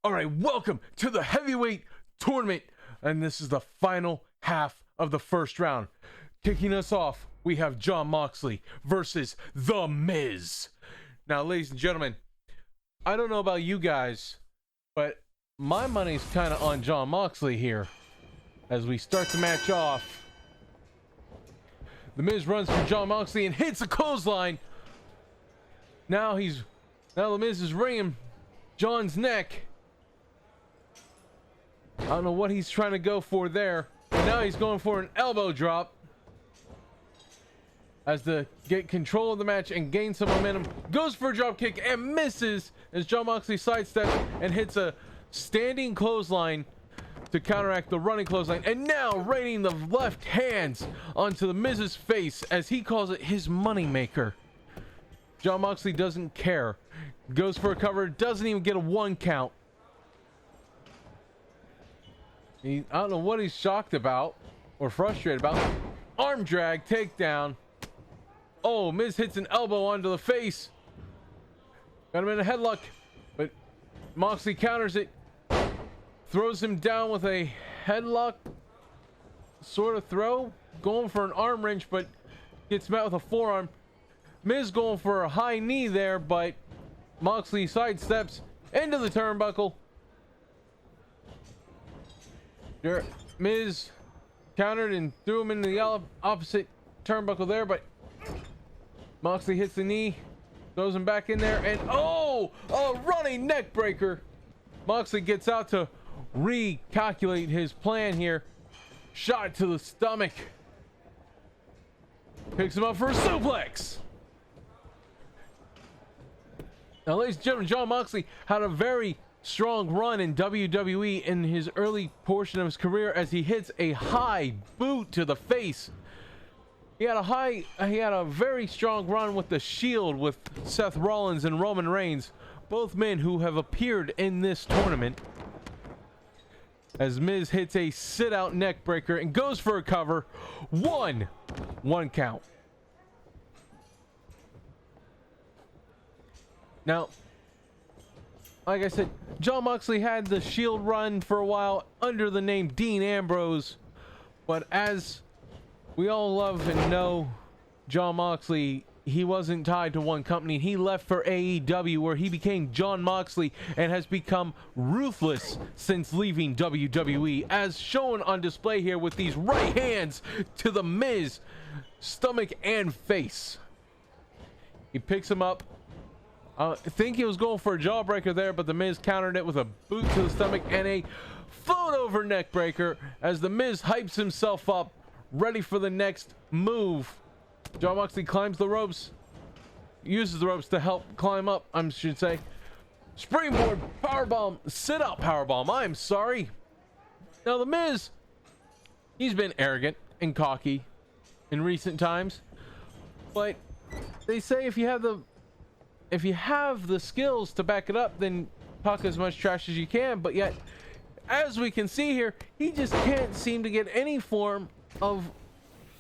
All right, welcome to the heavyweight tournament, and this is the final half of the first round. Kicking us off, we have Jon Moxley versus The Miz. Now, ladies and gentlemen, I don't know about you guys, but my money's kind of on Jon Moxley here. As we start the match off, The Miz runs for Jon Moxley and hits a clothesline. Now The Miz is wringing Jon's neck. I don't know what he's trying to go for there. And now he's going for an elbow drop as to get control of the match and gain some momentum. Goes for a drop kick and misses as Jon Moxley sidesteps and hits a standing clothesline to counteract the running clothesline. And now raining the left hands onto The Miz's face as he calls it his moneymaker. Jon Moxley doesn't care. Goes for a cover, doesn't even get a 1 count. I don't know what he's shocked about or frustrated about. Arm drag, takedown. Oh, Miz hits an elbow onto the face. Got him in a headlock, but Moxley counters it. Throws him down with a headlock sort of throw. Going for an arm wrench, but gets met with a forearm. Miz going for a high knee there, but Moxley sidesteps into the turnbuckle. Miz countered and threw him into the opposite turnbuckle there, but Moxley hits the knee, throws him back in there, and oh, a running neck breaker. Moxley gets out to recalculate his plan here. Shot to the stomach. Picks him up for a suplex. Now, ladies and gentlemen, Jon Moxley had a very strong run in WWE in his early portion of his career as he hits a high boot to the face. He had a very strong run with the Shield with Seth Rollins and Roman Reigns, both men who have appeared in this tournament. As Miz hits a sit-out neck breaker and goes for a cover. One count. Now, like I said, Jon Moxley had the Shield run for a while under the name Dean Ambrose, but as we all love and know Jon Moxley, he wasn't tied to one company. He left for AEW, where he became Jon Moxley and has become ruthless since leaving WWE, as shown on display here with these right hands to the Miz stomach and face. He picks him up. I think he was going for a jawbreaker there, but The Miz countered it with a boot to the stomach and a float over neck breaker as The Miz hypes himself up, ready for the next move. Jon Moxley climbs the ropes, uses the ropes to help climb up, I should say. Springboard powerbomb, sit-out powerbomb, I'm sorry. Now The Miz, he's been arrogant and cocky in recent times, but they say if you have the skills to back it up, then talk as much trash as you can. But yet, as we can see here, he just can't seem to get any form of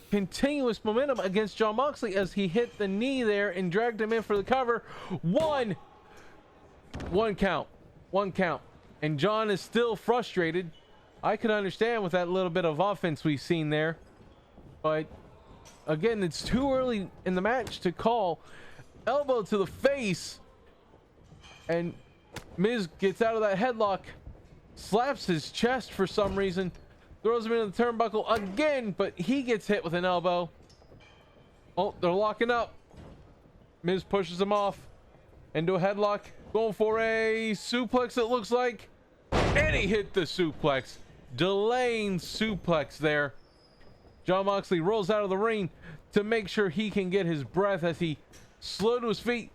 continuous momentum against Jon Moxley as he hit the knee there and dragged him in for the cover. One count. And Jon is still frustrated. I can understand with that little bit of offense we've seen there, but again, it's too early in the match to call. Elbow to the face, and Miz gets out of that headlock, slaps his chest for some reason, throws him into the turnbuckle again, but he gets hit with an elbow. Oh, they're locking up. Miz pushes him off into a headlock, going for a suplex, it looks like, and he hit the suplex, delaying suplex there. Jon Moxley rolls out of the ring to make sure he can get his breath as he slow to his feet,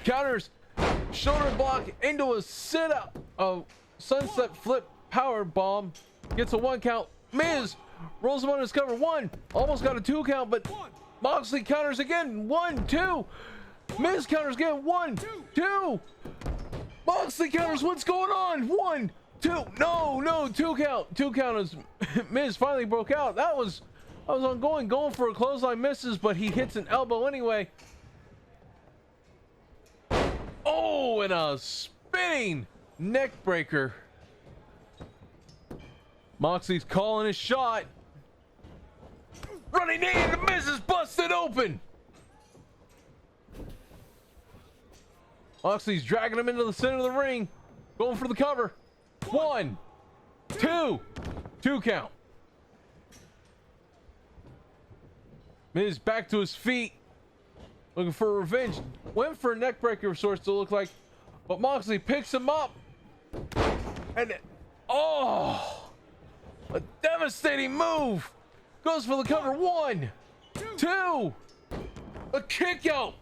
counters, shoulder block into a sit-up, a sunset flip power bomb, gets a 1 count. Miz rolls him on his cover. Almost got a 2 count, but Moxley counters again. 1, 2. Miz counters again. 1, 2. Moxley counters. What's going on? 1, 2. No, 2 count. 2 count as Miz finally broke out. That was ongoing, going for a clothesline, misses, but he hits an elbow anyway. Oh, and a spinning neck breaker. Moxley's calling his shot. Running in, the Miz is busted open. Moxley's dragging him into the center of the ring. Going for the cover. 1, 2. 2 count. Miz back to his feet. Looking for revenge. Went for a neck breaker of sorts to look like. But Moxley picks him up. And oh, a devastating move. Goes for the cover. 1, 2. A kick out.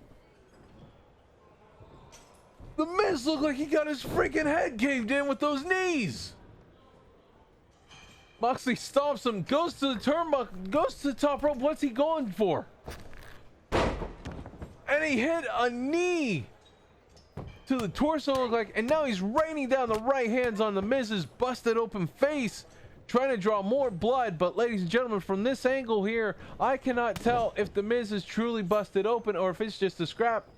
The Miz looked like he got his freaking head caved in with those knees. Moxley stomps him, goes to the turnbuckle, goes to the top rope. What's he going for? And he hit a knee to the torso, look like, and now he's raining down the right hands on the Miz's busted open face, trying to draw more blood. But ladies and gentlemen, from this angle here, I cannot tell if the Miz is truly busted open or if it's just a scrap,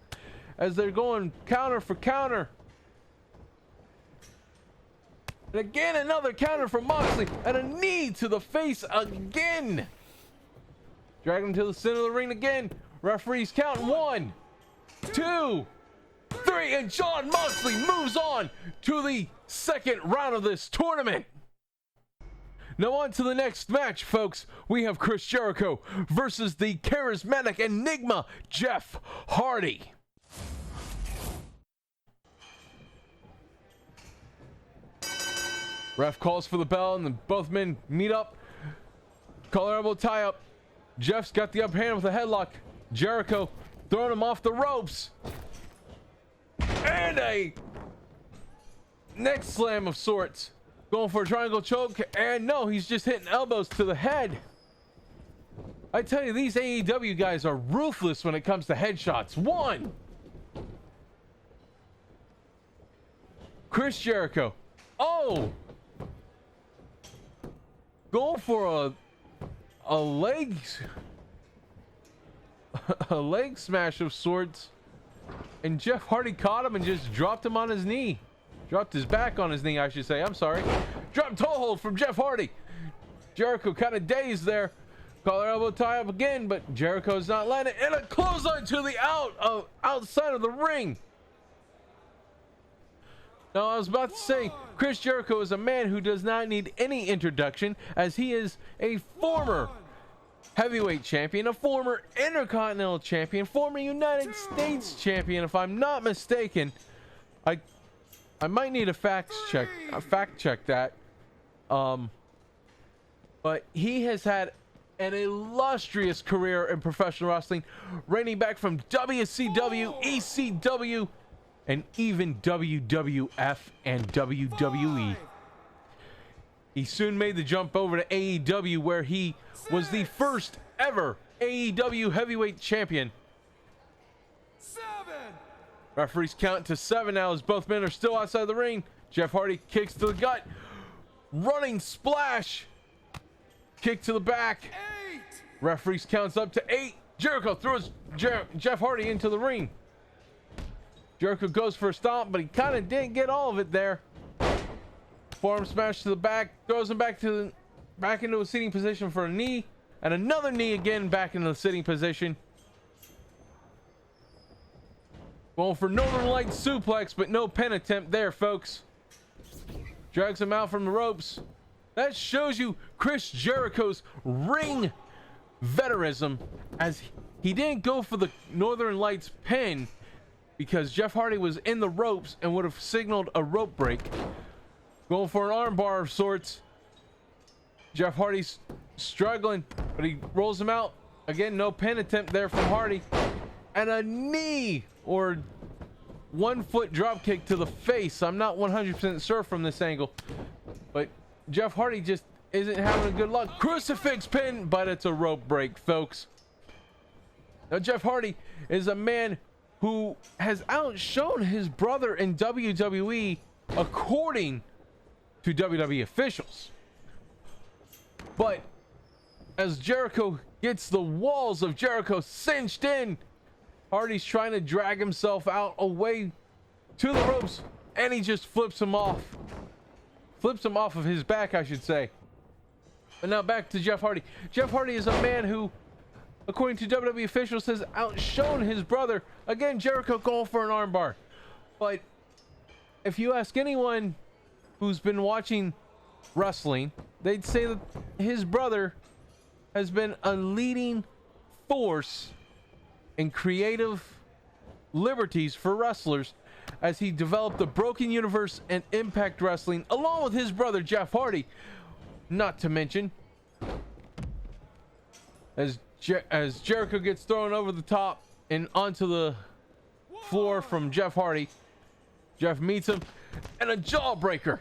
as they're going counter for counter. And again, another counter from Moxley, and a knee to the face again. Drag him to the center of the ring again. Referees count. 1, 2, 3, and Jon Moxley moves on to the second round of this tournament. Now on to the next match, folks. We have Chris Jericho versus the charismatic enigma Jeff Hardy. Ref calls for the bell, and then both men meet up. Collar elbow tie up. Jeff's got the upper hand with a headlock. Jericho throwing him off the ropes. And a neck slam of sorts. Going for a triangle choke, and no, he's just hitting elbows to the head. I tell you, these AEW guys are ruthless when it comes to headshots. 1. Chris Jericho. Oh! Going for a leg smash of sorts, and Jeff Hardy caught him and just dropped him on his knee. Dropped his back on his knee, I should say. I'm sorry. Drop toe hold from Jeff Hardy. Jericho kind of dazed there. Collar elbow tie up again, but Jericho's not letting it. And a clothesline to the outside of the ring. Now, I was about to say, Chris Jericho is a man who does not need any introduction, as he is a former heavyweight champion, a former Intercontinental champion, former United States champion, if I'm not mistaken. I might need a fact check that. But he has had an illustrious career in professional wrestling, reigning back from WCW, ECW, and even WWF and WWE. He soon made the jump over to AEW, where he was the first ever AEW heavyweight champion. 7. Referees count to 7 now as both men are still outside the ring. Jeff Hardy kicks to the gut. Running splash. Kick to the back. 8. Referees counts up to 8. Jericho throws Jeff Hardy into the ring. Jericho goes for a stomp, but he kind of didn't get all of it there. Forearm smash to the back, throws him back into a sitting position for a knee, and another knee again back into the sitting position. Going for Northern Light suplex, but no pin attempt there, folks. Drags him out from the ropes. That shows you Chris Jericho's ring veterism, as he didn't go for the Northern Lights pin because Jeff Hardy was in the ropes and would have signaled a rope break. Going for an armbar of sorts. Jeff Hardy's struggling, but he rolls him out. Again, no pin attempt there from Hardy. And a knee or 1 foot drop kick to the face. I'm not 100% sure from this angle, but Jeff Hardy just isn't having a good luck. Crucifix pin, but it's a rope break, folks. Now, Jeff Hardy is a man who has outshone his brother in WWE, according to WWE officials. But as Jericho gets the walls of Jericho cinched in, Hardy's trying to drag himself out away to the ropes. and he just flips him off. Flips him off of his back, I should say. But now back to Jeff Hardy. Jeff Hardy is a man who, according to WWE officials, has outshone his brother. Again, Jericho going for an armbar. But if you ask anyone who's been watching wrestling, they'd say that his brother has been a leading force in creative liberties for wrestlers as he developed the Broken Universe and Impact Wrestling along with his brother Jeff Hardy. Not to mention, as Jericho gets thrown over the top and onto the floor from Jeff Hardy, Jeff meets him and a jawbreaker.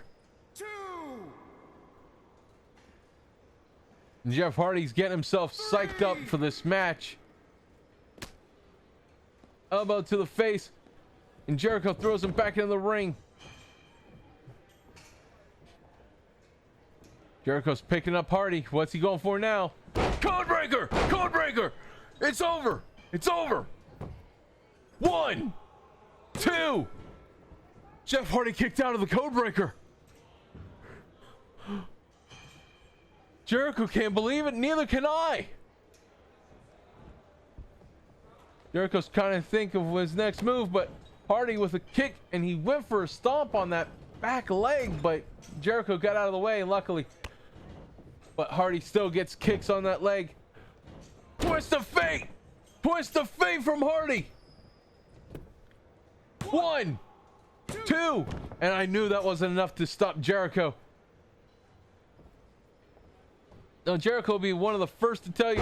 Jeff Hardy's getting himself psyched up for this match. Elbow to the face, and Jericho throws him back into the ring. Jericho's picking up Hardy. What's he going for now? Codebreaker! Codebreaker! It's over! It's over! 1, 2. Jeff Hardy kicked out of the codebreaker. Jericho can't believe it. Neither can I. Jericho's trying to think of his next move, but Hardy with a kick, and he went for a stomp on that back leg, but Jericho got out of the way, luckily. But Hardy still gets kicks on that leg. Twist of fate! Twist of fate from Hardy! 1, 2, and I knew that wasn't enough to stop Jericho. Now Jericho will be one of the first to tell you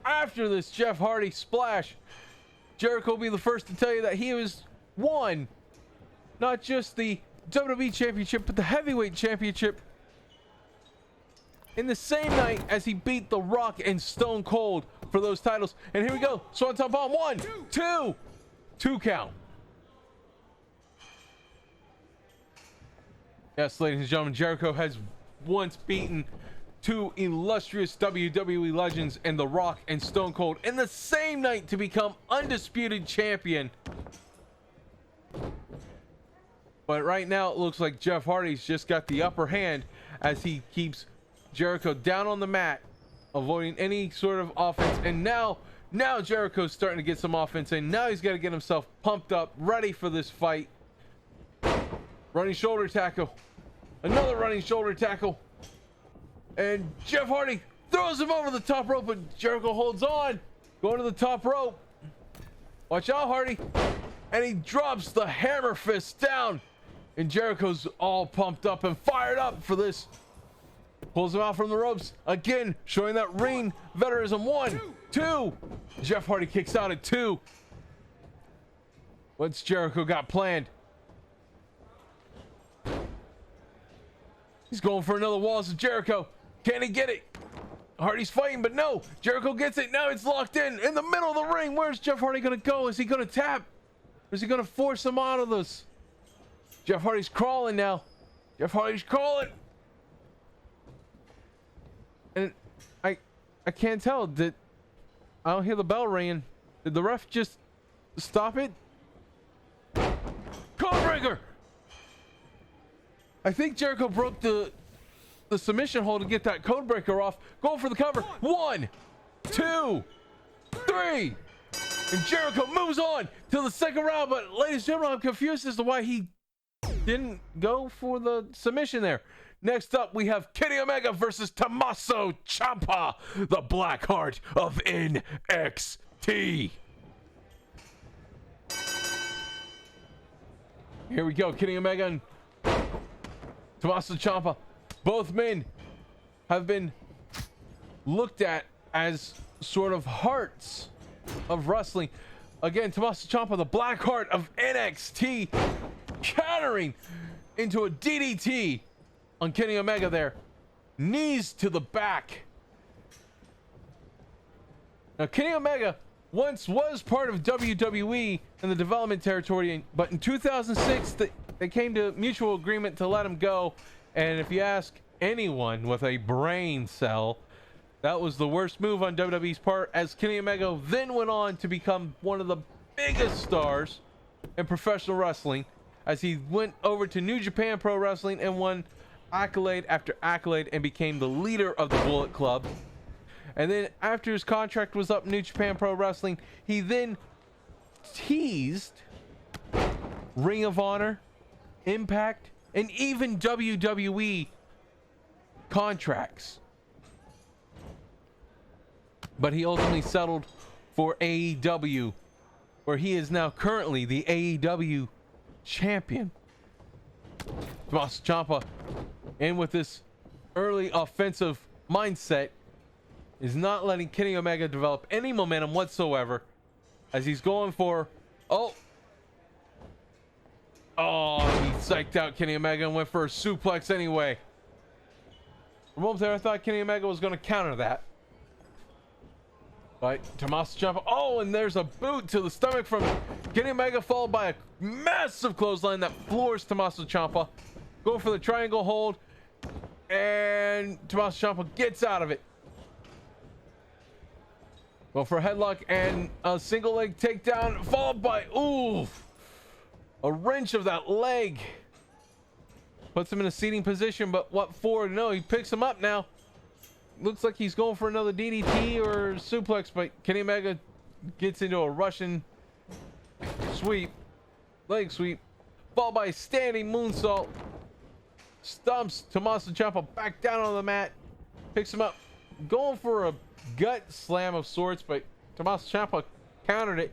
after this Jeff Hardy splash. Jericho will be the first to tell you that he was won not just the WWE Championship, but the Heavyweight Championship in the same night as he beat The Rock and Stone Cold for those titles. And here we go. Swanton Bomb. 1, 2. 2 count. Yes, ladies and gentlemen, Jericho has once beaten two illustrious WWE legends in The Rock and Stone Cold in the same night to become undisputed champion. But right now it looks like Jeff Hardy's just got the upper hand as he keeps Jericho down on the mat, avoiding any sort of offense. And now Jericho's starting to get some offense, and now he's got to get himself pumped up, ready for this fight. Running shoulder tackle. Another running shoulder tackle. And Jeff Hardy throws him over the top rope, but Jericho holds on. Going to the top rope. Watch out, Hardy. And he drops the hammer fist down. And Jericho's all pumped up and fired up for this. Pulls him out from the ropes. Again, showing that ring veteranism. 1, 2. Jeff Hardy kicks out at 2. What's Jericho got planned? He's going for another Walls of Jericho. Can he get it? Hardy's fighting, but no. Jericho gets it. Now it's locked in the middle of the ring. Where's Jeff Hardy going to go? Is he going to tap? Or is he going to force him out of this? Jeff Hardy's crawling now. Jeff Hardy's crawling. And I can't tell. I don't hear the bell ringing. Did the ref just stop it? Codebreaker! I think Jericho broke the submission hold to get that codebreaker off. Going for the cover. 1, 2, 3. And Jericho moves on to the second round. But ladies and gentlemen, I'm confused as to why he didn't go for the submission there. Next up, we have Kenny Omega versus Tommaso Ciampa, the Blackheart of NXT. Here we go, Kenny Omega and Tommaso Ciampa. Both men have been looked at as sort of hearts of wrestling. Again, Tommaso Ciampa, the Blackheart of NXT, countering into a DDT on Kenny Omega there. Knees to the back. Now, Kenny Omega once was part of WWE in the development territory, but in 2006, they came to mutual agreement to let him go. And if you ask anyone with a brain cell, that was the worst move on WWE's part, as Kenny Omega then went on to become one of the biggest stars in professional wrestling, as he went over to New Japan Pro Wrestling and won accolade after accolade and became the leader of the Bullet Club. And then after his contract was up in New Japan Pro Wrestling, he then teased Ring of Honor, Impact, and even WWE contracts. But he ultimately settled for AEW, where he is now currently the AEW champion. Tommaso Ciampa, and with this early offensive mindset, is not letting Kenny Omega develop any momentum whatsoever, as he's going for he psyched out Kenny Omega and went for a suplex anyway. For a moment there, I thought Kenny Omega was going to counter that. But Tommaso Ciampa, and there's a boot to the stomach from Kenny Omega, followed by a massive clothesline that floors Tommaso Ciampa. Going for the triangle hold, and Tommaso Ciampa gets out of it. Go for a headlock and a single leg takedown, followed by a wrench of that leg. Puts him in a seating position, but what for? No, he picks him up now. Looks like he's going for another DDT or suplex, but Kenny Omega gets into a Russian sweep, leg sweep, followed by a standing moonsault. Stomps Tommaso Ciampa back down on the mat, picks him up, going for a gut slam of sorts, but Tommaso Ciampa countered it.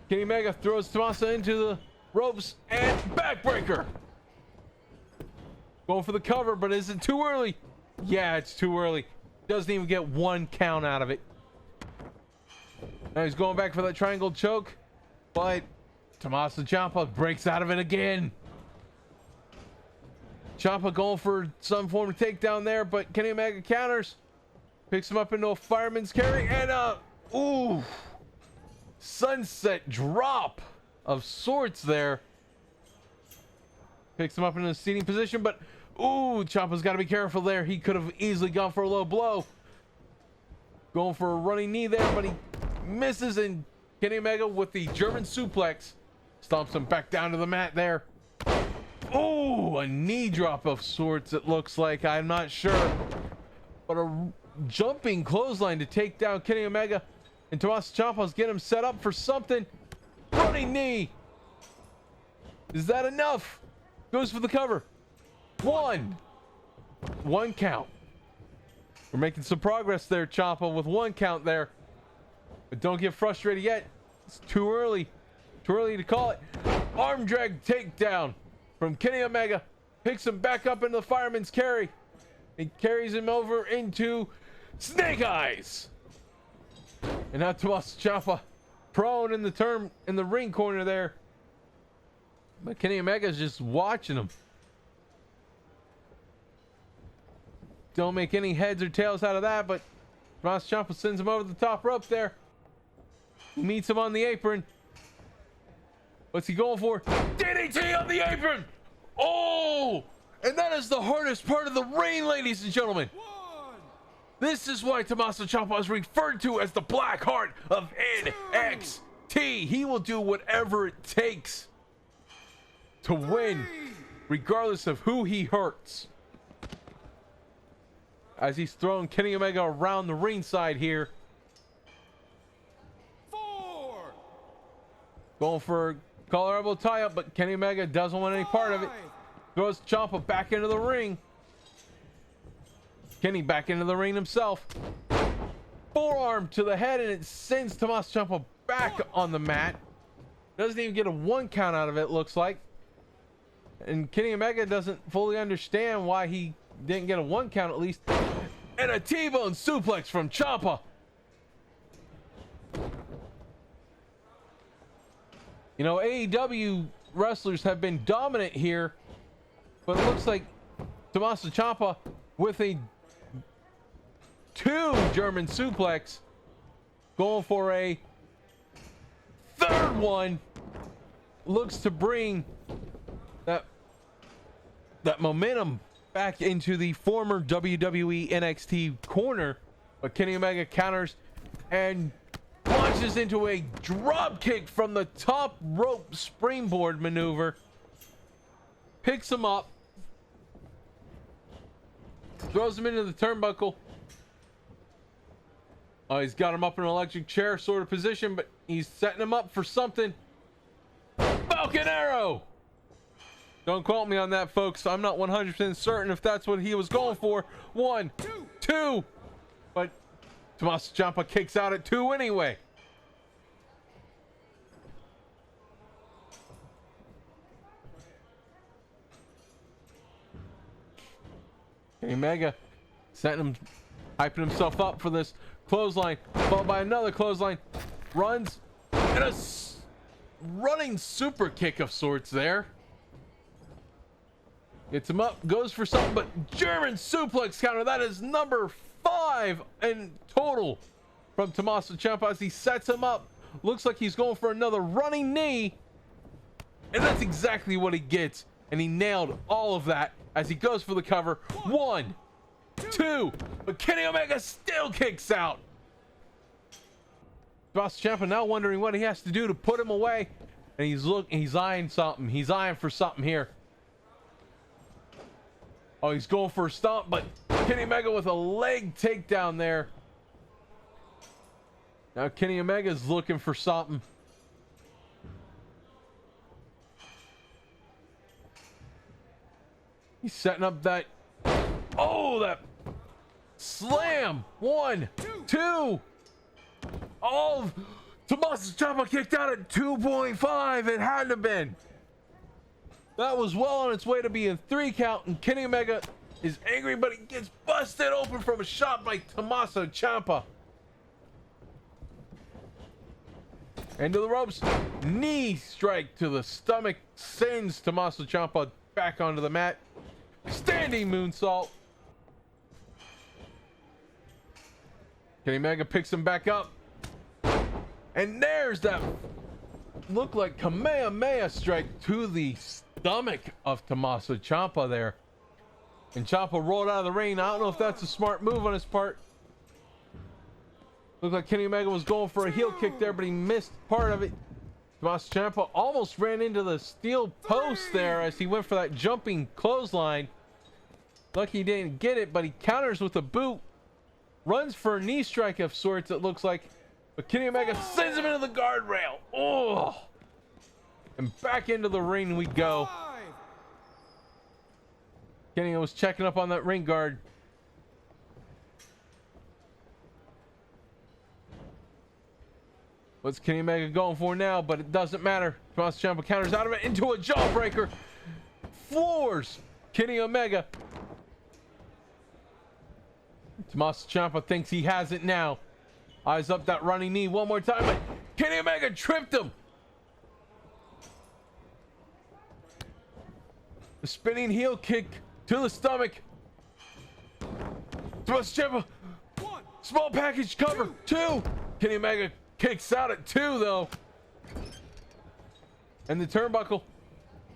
Kenny Omega throws Tommaso into the ropes and backbreaker. Going for the cover, but is it too early? Yeah, it's too early. Doesn't even get one count out of it. Now he's going back for that triangle choke, but Tommaso Ciampa breaks out of it again. Ciampa going for some form of takedown there, but Kenny Omega counters. Picks him up into a fireman's carry and sunset drop of sorts there. Picks him up into a seating position, but Ciampa's got to be careful there. He could have easily gone for a low blow. Going for a running knee there, but he misses, and Kenny Omega with the German suplex stomps him back down to the mat there. A knee drop of sorts, it looks like. I'm not sure. But a jumping clothesline to take down Kenny Omega, and Tommaso Ciampa's getting him set up for something. Running knee. Is that enough? Goes for the cover. One count. We're making some progress there, Ciampa, with one count there. But don't get frustrated yet. It's too early. Too early to call it. Arm drag takedown from Kenny Omega. Picks him back up into the fireman's carry. He carries him over into Snake Eyes. And now Tommaso Ciampa prone in the ring corner there. But Kenny Omega's just watching him. Don't make any heads or tails out of that, but Tommaso Ciampa sends him over the top rope there. He meets him on the apron. What's he going for? DDT on the apron! And that is the hardest part of the ring, ladies and gentlemen. This is why Tommaso Ciampa is referred to as the Black Heart of NXT. He will do whatever it takes to win, regardless of who he hurts. As he's throwing Kenny Omega around the ringside here. 4. Going for collar elbow tie up, but Kenny Omega doesn't want any part of it. Throws Ciampa back into the ring. Kenny back into the ring himself. Forearm to the head, and it sends Tommaso Ciampa back on the mat. Doesn't even get a one count out of it, looks like. And Kenny Omega doesn't fully understand why he didn't get a one count at least. And a T-bone suplex from Ciampa. You know, AEW wrestlers have been dominant here, but it looks like Tommaso Ciampa with a 2 German suplex, going for a third one, looks to bring that momentum back into the former WWE NXT corner. But Kenny Omega counters and one launches into a drop kick from the top rope springboard maneuver. Picks him up. Throws him into the turnbuckle. Oh, he's got him up in an electric chair sort of position, but he's setting him up for something. Falcon Arrow! Don't quote me on that, folks. I'm not 100% certain if that's what he was going for. 1, 2. But Tommaso Ciampa kicks out at 2 anyway. Kenny Omega setting him, hyping himself up for this clothesline, followed by another clothesline. Runs and a running super kick of sorts there. Gets him up, goes for something, but German suplex counter. That is number 5 in total from Tommaso Ciampa as he sets him up. Looks like he's going for another running knee. And that's exactly what he gets. And he nailed all of that as he goes for the cover. 1, 2. But Kenny Omega still kicks out. Tommaso Ciampa now wondering what he has to do to put him away. And he's eyeing something. He's eyeing for something here. Oh, he's going for a stomp, but Kenny Omega with a leg takedown there. Now Kenny Omega's looking for something. He's setting up that... Oh, that slam. 1, 2. Oh, Tommaso Ciampa kicked out at 2.5. It had to have been. That was well on its way to being 3 count, and Kenny Omega is angry, but he gets busted open from a shot by Tommaso Ciampa. Into the ropes. Knee strike to the stomach sends Tommaso Ciampa back onto the mat. Standing moonsault. Kenny Omega picks him back up. And there's that look like Kamehameha strike to the stomach of Tommaso Ciampa there. And Ciampa rolled out of the ring. I don't know if that's a smart move on his part. Looked like Kenny Omega was going for a heel kick there, but he missed part of it. Tommaso Ciampa almost ran into the steel post there as he went for that jumping clothesline. Lucky he didn't get it, but he counters with a boot. Runs for a knee strike of sorts, it looks like. But Kenny Omega sends him into the guardrail. Oh! And back into the ring we go. Kenny was checking up on that ring guard. What's Kenny Omega going for now? But it doesn't matter. Tommaso Ciampa counters out of it into a jawbreaker. Floors Kenny Omega. Tommaso Ciampa thinks he has it now. Eyes up that running knee one more time, but Kenny Omega tripped him. The spinning heel kick to the stomach. Tommaso Ciampa. Small package cover. 2. Kenny Omega kicks out at 2 though. And the turnbuckle.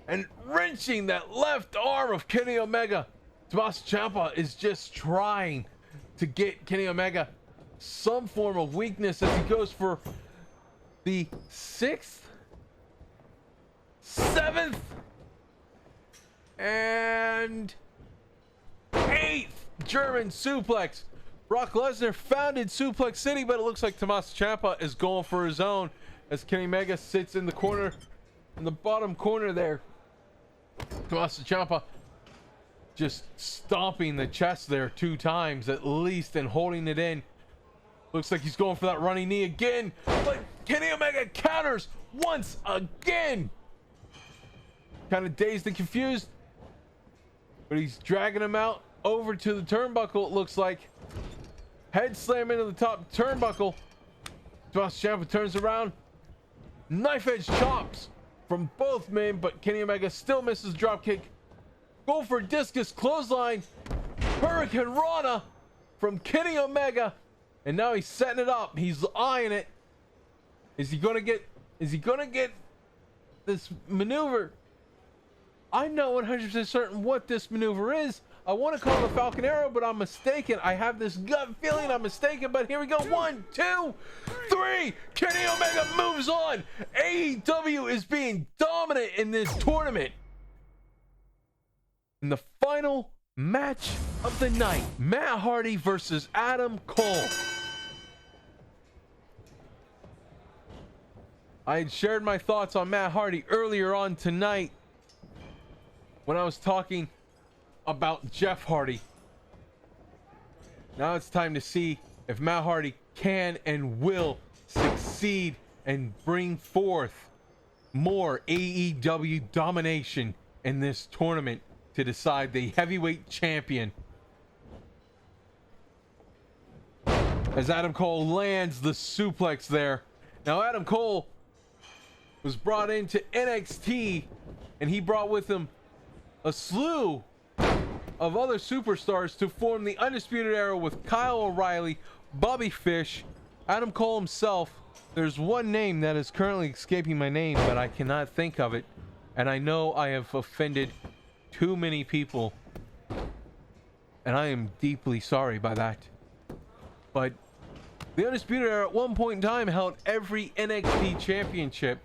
And wrenching that left arm of Kenny Omega. Tommaso Ciampa is just trying to get Kenny Omega some form of weakness as he goes for the 6th, 7th, and 8th German suplex. Brock Lesnar founded Suplex City, but it looks like Tommaso Ciampa is going for his own as Kenny Omega sits in the corner, in the bottom corner there. Tommaso Ciampa just stomping the chest there 2 times at least and holding it in. Looks like he's going for that running knee again, but Kenny Omega counters once again. Kind of dazed and confused, but he's dragging him out over to the turnbuckle, it looks like. Head slam into the top turnbuckle. Tommaso Ciampa turns around. Knife edge chops from both men, but Kenny Omega still misses drop kick. Go for discus clothesline. Hurricane Rana from Kenny Omega. And now he's setting it up. He's eyeing it. Is he gonna get this maneuver? I'm not 100% certain what this maneuver is. I want to call it a Falcon Arrow, but I'm mistaken. I have this gut feeling I'm mistaken, but here we go. 1, 2, 3. Kenny Omega moves on. AEW is being dominant in this tournament. In the final match of the night, Matt Hardy versus Adam Cole. I had shared my thoughts on Matt Hardy earlier on tonight when I was talking about Jeff Hardy. Now it's time to see if Matt Hardy can and will succeed and bring forth more AEW domination in this tournament to decide the heavyweight champion. As Adam Cole lands the suplex there. Now Adam Cole was brought into NXT, and he brought with him a slew of other superstars to form the Undisputed Era with Kyle O'Reilly, Bobby Fish, Adam Cole himself. There's one name that is currently escaping my name, but I cannot think of it, and I know I have offended too many people, and I am deeply sorry by that. But the Undisputed Era at one point in time held every NXT championship.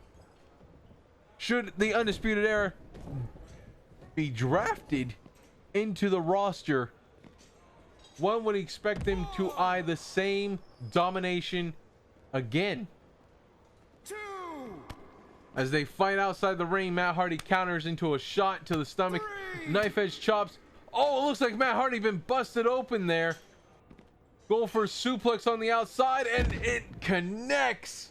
Should the Undisputed Era be drafted into the roster, one would expect them to eye the same domination again. 2. As they fight outside the ring, Matt Hardy counters into a shot to the stomach, 3. knife edge chops. Oh, it looks like Matt Hardy been busted open there. Going for a suplex on the outside, and it connects.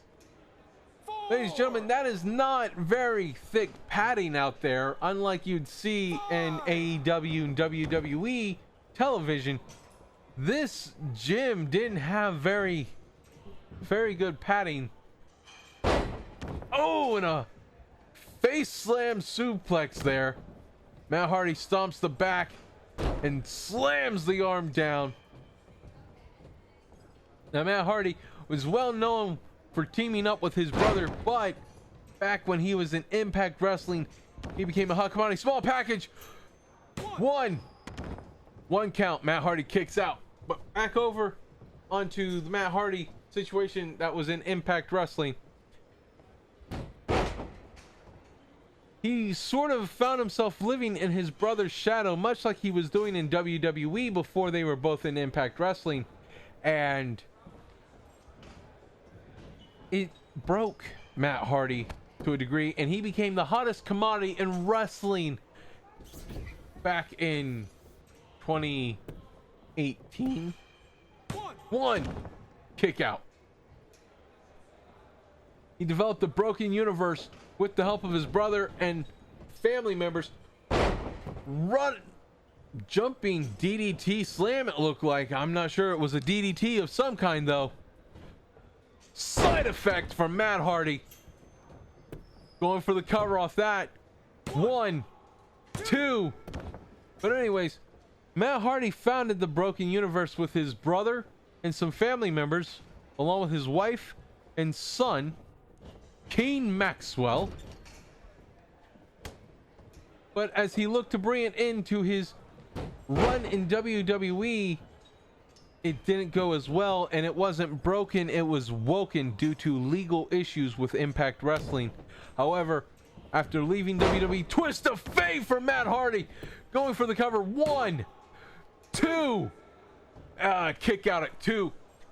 4. Ladies and gentlemen, that is not very thick padding out there, unlike you'd see in AEW and WWE television. This gym didn't have very good padding. Oh, and a face slam suplex there. Matt Hardy stomps the back and slams the arm down. Now, Matt Hardy was well known for teaming up with his brother, but back when he was in Impact Wrestling, he became a hot commodity. Small package. One count. Matt Hardy kicks out. But back over onto the Matt Hardy situation that was in Impact Wrestling. He sort of found himself living in his brother's shadow, much like he was doing in WWE before they were both in Impact Wrestling. And it broke Matt Hardy to a degree, and he became the hottest commodity in wrestling back in 2018. One kick out. He developed the broken universe with the help of his brother and family members. Jumping DDT slam, it looked like. I'm not sure. It was a DDT of some kind, though. Side effect from Matt Hardy. Going for the cover off that. 1, 2. But anyways, Matt Hardy founded the Broken Universe with his brother and some family members, along with his wife and son, Kane Maxwell. But as he looked to bring it into his run in WWE, it didn't go as well, and it wasn't broken, it was woken due to legal issues with Impact Wrestling. However, after leaving WWE, twist of fate for Matt Hardy, going for the cover. 1, 2, kick out at 2.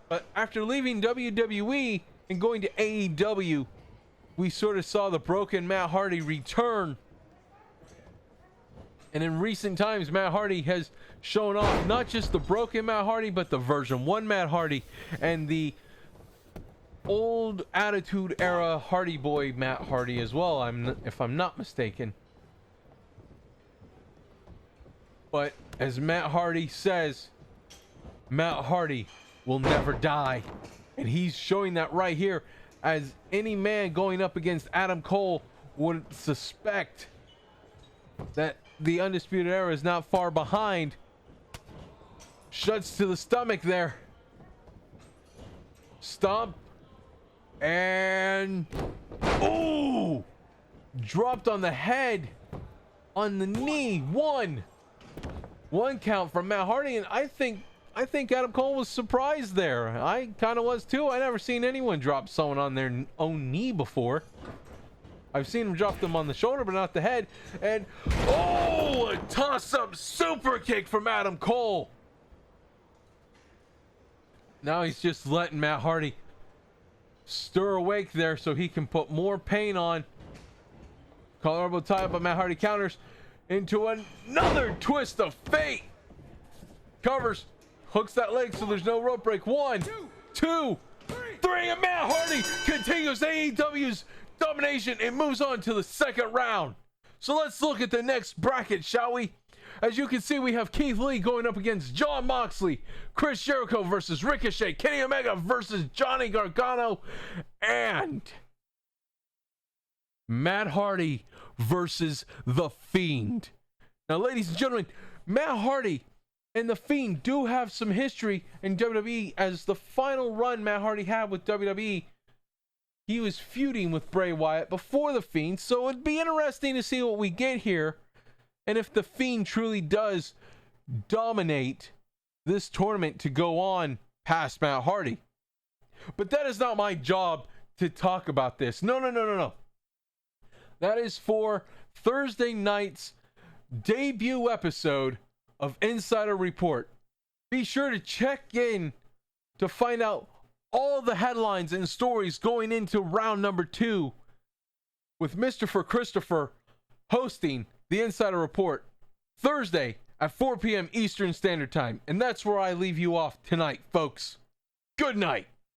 But after leaving WWE and going to AEW, we sort of saw the broken Matt Hardy return. And in recent times, Matt Hardy has shown off not just the broken Matt Hardy, but the version 1 Matt Hardy and the old Attitude Era Hardy Boy Matt Hardy as well, if I'm not mistaken. But as Matt Hardy says, Matt Hardy will never die. And he's showing that right here, as any man going up against Adam Cole would suspect that the Undisputed Era is not far behind. Shuts to the stomach there. Stomp. And ooh, dropped on the head, on the knee. 1, 1 count from Matt Hardy, and I think Adam Cole was surprised there. I kind of was too. I never seen anyone drop someone on their own knee before. I've seen him drop them on the shoulder, but not the head. And oh, a toss-up super kick from Adam Cole. Now he's just letting Matt Hardy stir awake there so he can put more pain on. Collar elbow tie up, but Matt Hardy counters into another twist of fate. Covers, hooks that leg so there's no rope break. 1, 2, 3, and Matt Hardy continues AEW's domination and moves on to the 2nd round. So let's look at the next bracket, shall we? As you can see, we have Keith Lee going up against Jon Moxley, Chris Jericho versus Ricochet, Kenny Omega versus Johnny Gargano, and Matt Hardy versus The Fiend. Now, ladies and gentlemen, Matt Hardy and The Fiend do have some history in WWE, as the final run Matt Hardy had with WWE, he was feuding with Bray Wyatt before The Fiend, so it'd be interesting to see what we get here, and if The Fiend truly does dominate this tournament to go on past Matt Hardy. But that is not my job to talk about this. No. That is for Thursday night's debut episode of Insider Report. Be sure to check in to find out all the headlines and stories going into round number 2 with Mr. Christopher hosting the Insider Report Thursday at 4 p.m. Eastern Standard Time. And that's where I leave you off tonight, folks. Good night.